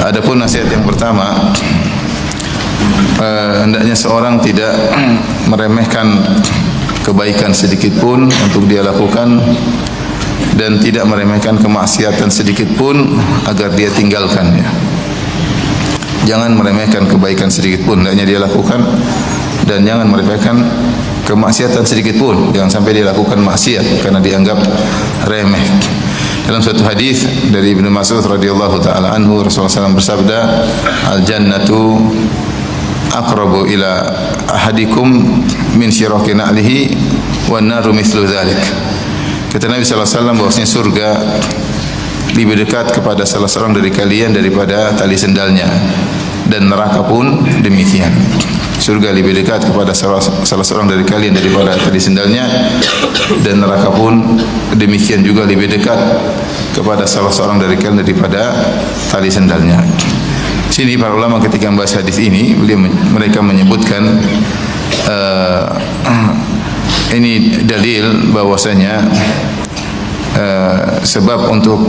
Adapun nasihat yang pertama, hendaknya seorang tidak meremehkan kebaikan sedikit pun untuk dia lakukan, dan tidak meremehkan kemaksiatan sedikit pun agar dia tinggalkan, ya. Jangan meremehkan kebaikan sedikit pun hendaknya dia lakukan, dan jangan meremehkan kemaksiatan sedikit pun, jangan sampai dia lakukan maksiat karena dianggap remeh. Dalam suatu hadis dari Ibnu Mas'ud radhiyallahu taala anhu, Rasulullah SAW bersabda, "Al-jannatu aqrabu ila ahadikum min syiraki na'lihi wan naru mithlu dzalik." Kata Nabi sallallahu alaihi wasallam bahwasanya surga lebih dekat kepada salah seorang dari kalian daripada tali sendalnya, dan neraka pun demikian. Surga lebih dekat kepada salah seorang dari kalian daripada tali sendalnya, dan neraka pun demikian juga lebih dekat kepada salah seorang dari kalian daripada tali sendalnya. Sini para ulama ketika membahas hadis ini, mereka menyebutkan ini dalil bahwasanya sebab untuk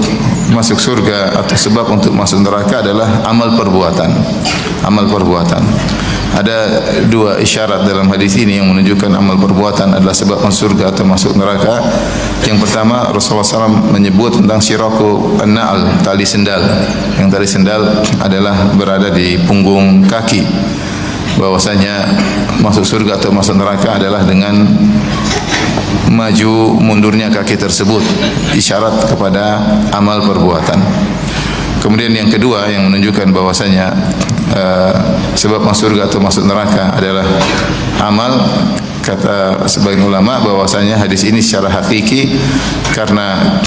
masuk surga atau sebab untuk masuk neraka adalah amal perbuatan. Amal perbuatan. Ada dua isyarat dalam hadis ini yang menunjukkan amal perbuatan adalah sebab masuk surga atau masuk neraka. Yang pertama, Rasulullah SAW menyebut tentang syiraku an-na'al, tali sendal. Yang tali sendal adalah berada di punggung kaki. Bahwasanya masuk surga atau masuk neraka adalah dengan maju mundurnya kaki tersebut, isyarat kepada amal perbuatan. Kemudian yang kedua yang menunjukkan bahwasanya sebab masuk surga atau masuk neraka adalah amal, kata sebagian ulama bahwasanya hadis ini secara hakiki karena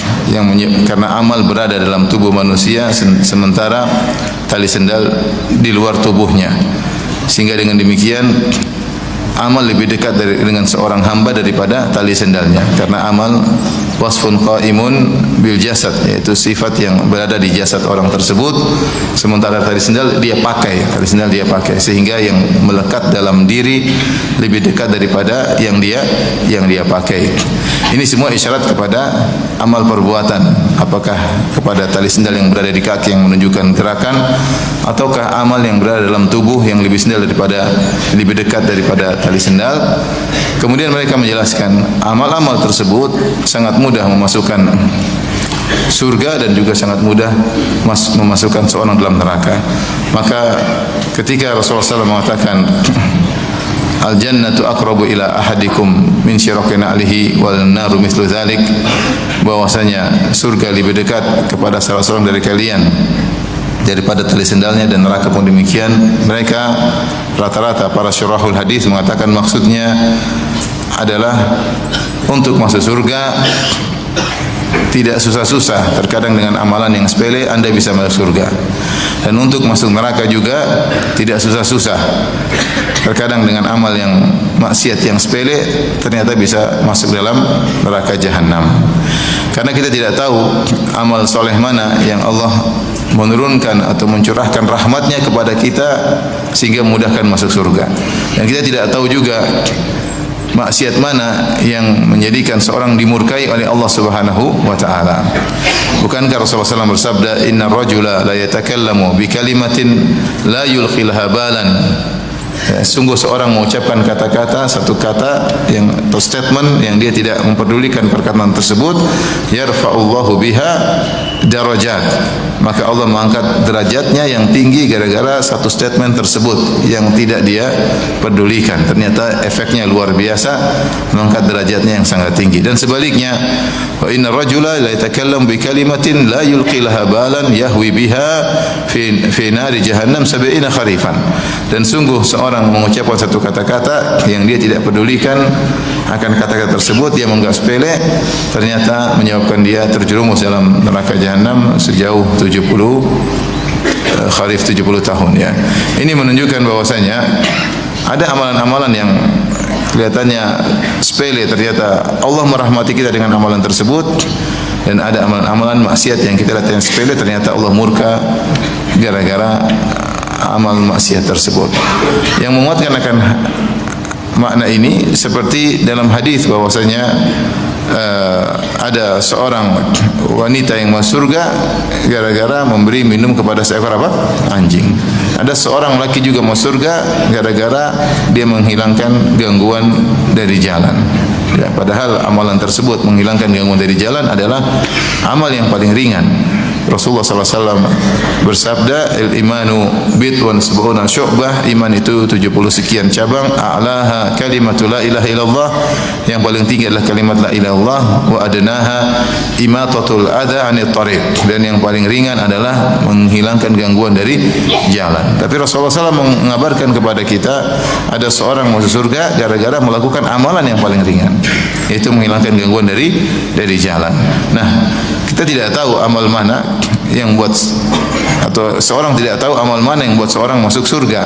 karena amal berada dalam tubuh manusia sementara tali sendal di luar tubuhnya, sehingga dengan demikian amal lebih dekat dengan seorang hamba daripada tali sendalnya, karena amal wasfun qaimun bil jasad, yaitu sifat yang berada di jasad orang tersebut, sementara tali sendal dia pakai, sehingga yang melekat dalam diri lebih dekat daripada yang dia pakai. Ini semua isyarat kepada amal perbuatan, apakah kepada tali sendal yang berada di kaki yang menunjukkan gerakan, ataukah amal yang berada dalam tubuh yang lebih dekat daripada tali sendal. Kemudian mereka menjelaskan amal-amal tersebut sangat mudah memasukkan surga dan juga sangat mudah memasukkan seorang dalam neraka. Maka ketika Rasulullah SAW mengatakan al-jannatu aqrabu ila ahadikum min syiraki na'lihi wal naru mithlu dzalik, bahwasanya surga lebih dekat kepada salah seorang dari kalian daripada tali sendalnya, dan neraka pun demikian. Mereka rata-rata para syurahul hadis mengatakan maksudnya adalah untuk masuk surga tidak susah-susah. Terkadang dengan amalan yang sepele Anda bisa masuk surga, dan untuk masuk neraka juga tidak susah-susah. Terkadang dengan amal yang maksiat yang sepele ternyata bisa masuk dalam neraka jahanam. Karena kita tidak tahu amal soleh mana yang Allah menurunkan atau mencurahkan rahmatnya kepada kita sehingga memudahkan masuk surga, dan kita tidak tahu juga maksiat mana yang menjadikan seorang dimurkai oleh Allah Subhanahu wa taala. Bukankah Rasulullah SAW bersabda, "Innar rajula la yatakallamu bi kalimatin la yulqilaha balan." Ya, sungguh seorang mengucapkan satu kata atau statement yang dia tidak memperdulikan perkataan tersebut, yarfa'ullahu biha darajat, maka Allah mengangkat derajatnya yang tinggi gara-gara satu statement tersebut yang tidak dia pedulikan. Ternyata efeknya luar biasa, mengangkat derajatnya yang sangat tinggi. Dan sebaliknya, wa inna rajula la yatakallam bi kalimatin la yulqi laha balan yahwi biha fi nari jahannam 70 kharifan. Dan sungguh seorang mengucapkan satu kata-kata yang dia tidak pedulikan akan kata-kata tersebut, dia menganggap sepele, ternyata menyebabkan dia terjerumus dalam neraka jahanam sejauh 70 kharif, 70 tahun, ya. Ini menunjukkan bahwasanya ada amalan-amalan yang kelihatannya sepele, ternyata Allah merahmati kita dengan amalan tersebut, dan ada amalan-amalan maksiat yang kita lihat yang sepele, ternyata Allah murka gara-gara amal maksiat tersebut. Yang menguatkan akan makna ini seperti dalam hadis bahwasanya ada seorang wanita yang masuk surga gara-gara memberi minum kepada seekor apa? Anjing. Ada seorang laki juga masuk surga gara-gara dia menghilangkan gangguan dari jalan. Ya, padahal amalan tersebut menghilangkan gangguan dari jalan adalah amal yang paling ringan. Rasulullah SAW bersabda, "Al-imanu bid'un sab'una syu'bah." Iman itu 70 sekian cabang. A'laha kalimatu la ilaha illallah. Yang paling tinggi adalah kalimat la ilaha illallah. Wa adnaha imatatul adha 'anil thariq. Dan yang paling ringan adalah menghilangkan gangguan dari jalan. Tapi Rasulullah SAW mengabarkan kepada kita ada seorang masuk surga gara-gara melakukan amalan yang paling ringan, yaitu menghilangkan gangguan dari jalan. Nah, kita tidak tahu amal mana yang buat, atau seorang tidak tahu amal mana yang buat seorang masuk surga.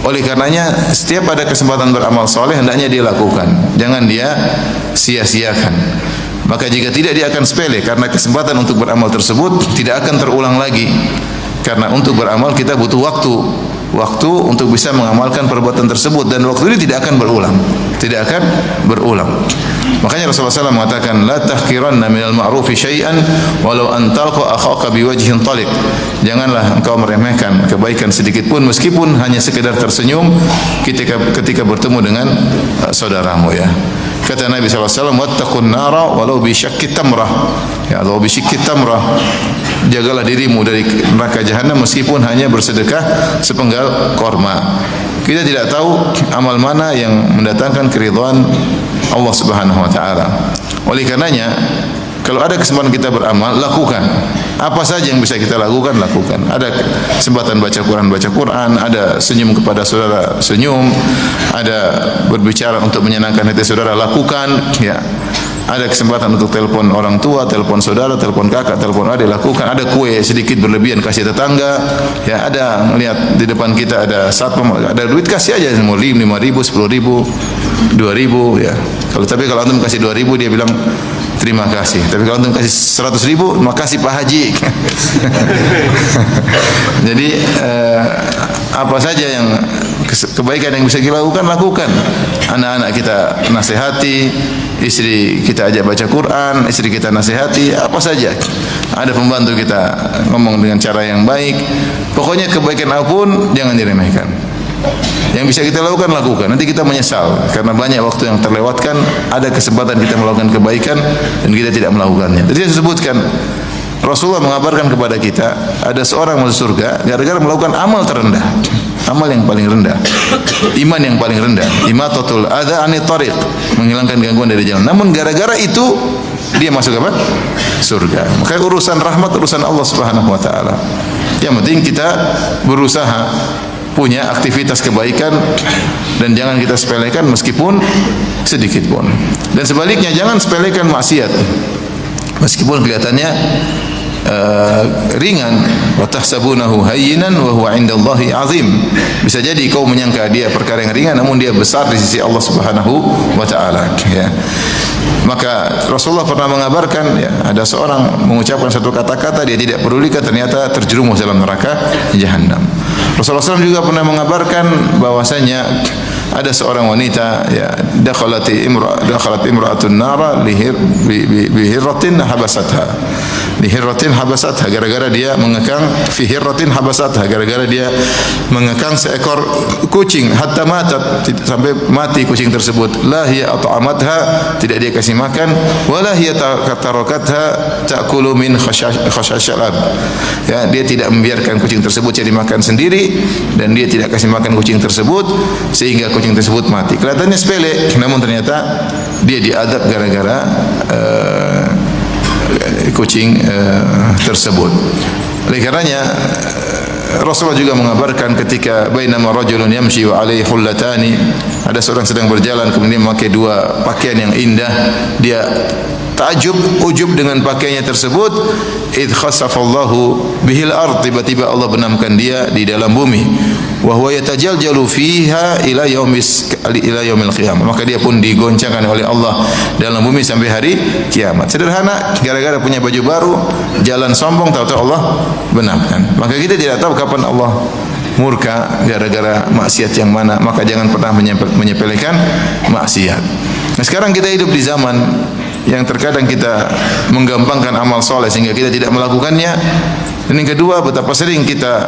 Oleh karenanya setiap ada kesempatan beramal soleh hendaknya dia lakukan, jangan dia sia-siakan. Maka jika tidak dia akan sepele, karena kesempatan untuk beramal tersebut tidak akan terulang lagi. Karena untuk beramal kita butuh waktu untuk bisa mengamalkan perbuatan tersebut, dan waktu ini tidak akan berulang. Makanya Rasulullah SAW mengatakan, la tahqiranna minal ma'rufi syai'an walau an talqa akhaka biwajhin taliq. Janganlah engkau meremehkan kebaikan sedikit pun, meskipun hanya sekedar tersenyum ketika bertemu dengan saudaramu, ya. Kata Nabi SAW, wattaqun nara walau bi syaqqi tamrah. Ya, walau bi syaqqi tamrah. Jagalah dirimu dari neraka jahanam meskipun hanya bersedekah sepenggal korma. Kita tidak tahu amal mana yang mendatangkan keridhaan Allah Subhanahu wa taala. Oleh karenanya, kalau ada kesempatan kita beramal, lakukan. Apa saja yang bisa kita lakukan, lakukan. Ada kesempatan baca Quran, ada senyum kepada saudara, senyum, ada berbicara untuk menyenangkan hati saudara, lakukan, ya. Ada kesempatan untuk telepon orang tua, telepon saudara, telepon kakak, telepon adik, lakukan. Ada kue sedikit berlebihan kasih tetangga, ya. Ada melihat di depan kita ada satpam, ada duit kasih aja, mau 5.000, 10.000, 2.000, ya. Tapi kalau antum kasih 2.000 dia bilang terima kasih. Tapi kalau antum kasih 100.000, makasih Pak Haji. Jadi apa saja yang kebaikan yang bisa kita lakukan. Anak-anak kita nasihati, istri kita ajak baca Quran, istri kita nasihati, apa saja. Ada pembantu kita ngomong dengan cara yang baik. Pokoknya kebaikan apapun jangan diremehkan. Yang bisa kita lakukan, lakukan. Nanti kita menyesal karena banyak waktu yang terlewatkan. Ada kesempatan kita melakukan kebaikan dan kita tidak melakukannya. Jadi saya sebutkan, Rasulullah mengabarkan kepada kita ada seorang masuk surga gara-gara melakukan amal terendah, amal yang paling rendah, iman yang paling rendah, imatatul adha 'anil thariq, menghilangkan gangguan dari jalan. Namun gara-gara itu dia masuk apa? Surga. Maka urusan rahmat urusan Allah Subhanahu wa taala. Yang penting kita berusaha punya aktivitas kebaikan dan jangan kita sepelekan meskipun sedikit pun. Dan sebaliknya jangan sepelekan maksiat meskipun kelihatannya ringan. Wa tahsabunahu hayyinan wa huwa 'indallahi 'azim. Bisa jadi kau menyangka dia perkara yang ringan namun dia besar di sisi Allah Subhanahu wa taala, ya. Maka Rasulullah pernah mengabarkan, ya, ada seorang mengucapkan satu kata-kata dia tidak pedulikan, ternyata terjerumus dalam neraka jahanam. Rasulullah SAW juga pernah mengabarkan bahwasanya ada seorang wanita, ya, dakhalat imra'atun nara bihirratin habasatha, gara-gara dia mengekang fi hirratin habasatha, gara-gara dia mengekang seekor kucing hatta matat, sampai mati kucing tersebut. La hiya at'amatha, tidak dia kasih makan, wala hiya tarakatha ta'kulu min khashashalab, ya, dia tidak membiarkan kucing tersebut cari makan sendiri dan dia tidak kasih makan kucing tersebut sehingga kucing tersebut mati. Kelihatannya sepele, namun ternyata dia diadab gara-gara kucing tersebut. Oleh karenanya Rasulullah juga mengabarkan ketika bainama rajulun yamshi wa alaihi hullatani, ada seorang sedang berjalan kemudian memakai dua pakaian yang indah, dia ujub dengan pakaiannya tersebut. Id khasafallahu bihil ard, tiba-tiba Allah benamkan dia di dalam bumi. Wa huwa yatajaljalu fiha ila yaumil qiyamah, maka dia pun digoncangkan oleh Allah dalam bumi sampai hari kiamat. Sederhana, gara-gara punya baju baru, jalan sombong, tahu-tahu Allah benamkan. Maka kita tidak tahu kapan Allah murka gara-gara maksiat yang mana, maka jangan pernah menyepelekan maksiat. Nah, sekarang kita hidup di zaman yang terkadang kita menggampangkan amal soleh sehingga kita tidak melakukannya. Dan yang kedua, betapa sering kita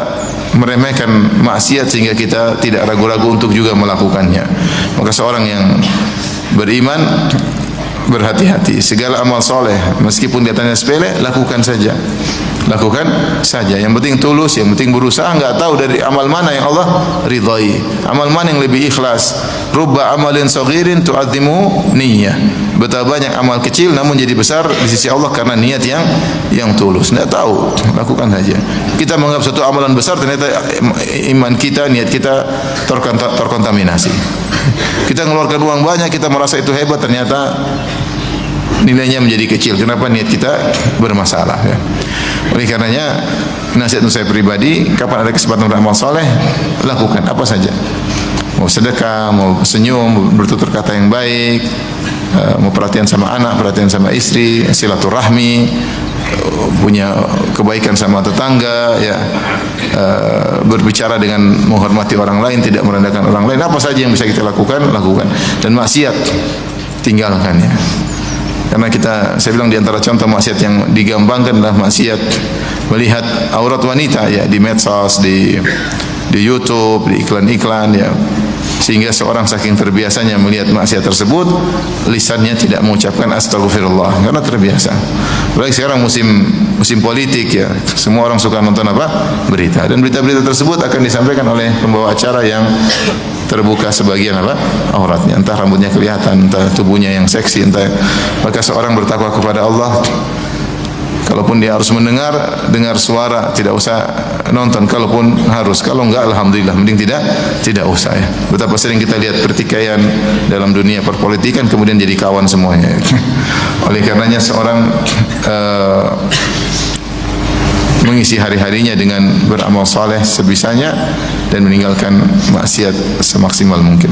meremehkan maksiat sehingga kita tidak ragu-ragu untuk juga melakukannya. Maka seorang yang beriman berhati-hati, segala amal soleh meskipun kelihatannya sepele, lakukan saja. Lakukan saja. Yang penting tulus, yang penting berusaha. Enggak tahu dari amal mana yang Allah ridhai, amal mana yang lebih ikhlas. Rubba amalin saghirin tu'azzimu niyyah. Betapa banyak amal kecil namun jadi besar di sisi Allah karena niat yang tulus. Enggak tahu, lakukan saja. Kita menganggap satu amalan besar, ternyata iman kita, niat kita terkontaminasi. Kita mengeluarkan uang banyak, kita merasa itu hebat, ternyata nilainya menjadi kecil. Kenapa? Niat kita bermasalah, ya. Oleh karenanya, nasihat untuk saya pribadi, kapan ada kesempatan beramal soleh, lakukan apa saja. Mau sedekah, mau senyum, mau bertutur kata yang baik, mau perhatian sama anak, perhatian sama istri, silaturahmi, punya kebaikan sama tetangga, ya, berbicara dengan menghormati orang lain, tidak merendahkan orang lain. Apa saja yang bisa kita lakukan, lakukan. Dan maksiat, tinggalkan, ya. Karena saya bilang di antara contoh maksiat yang digampangkan adalah maksiat melihat aurat wanita, ya, di medsos, di YouTube, di iklan-iklan, ya. Sehingga seorang saking terbiasanya melihat maksiat tersebut, lisannya tidak mengucapkan astagfirullah karena terbiasa. Apalagi sekarang musim politik, ya, semua orang suka nonton apa? Berita, dan berita-berita tersebut akan disampaikan oleh pembawa acara yang terbuka sebagian apa? Auratnya, entah rambutnya kelihatan, entah tubuhnya yang seksi, entah. Maka seorang bertakwa kepada Allah, kalaupun dia harus dengar suara, tidak usah nonton. Kalaupun harus, kalau enggak, alhamdulillah, mending tidak usah, ya. Betapa sering kita lihat pertikaian dalam dunia perpolitikan kemudian jadi kawan semuanya. Oleh karenanya seorang mengisi hari-harinya dengan beramal saleh sebisanya dan meninggalkan maksiat semaksimal mungkin.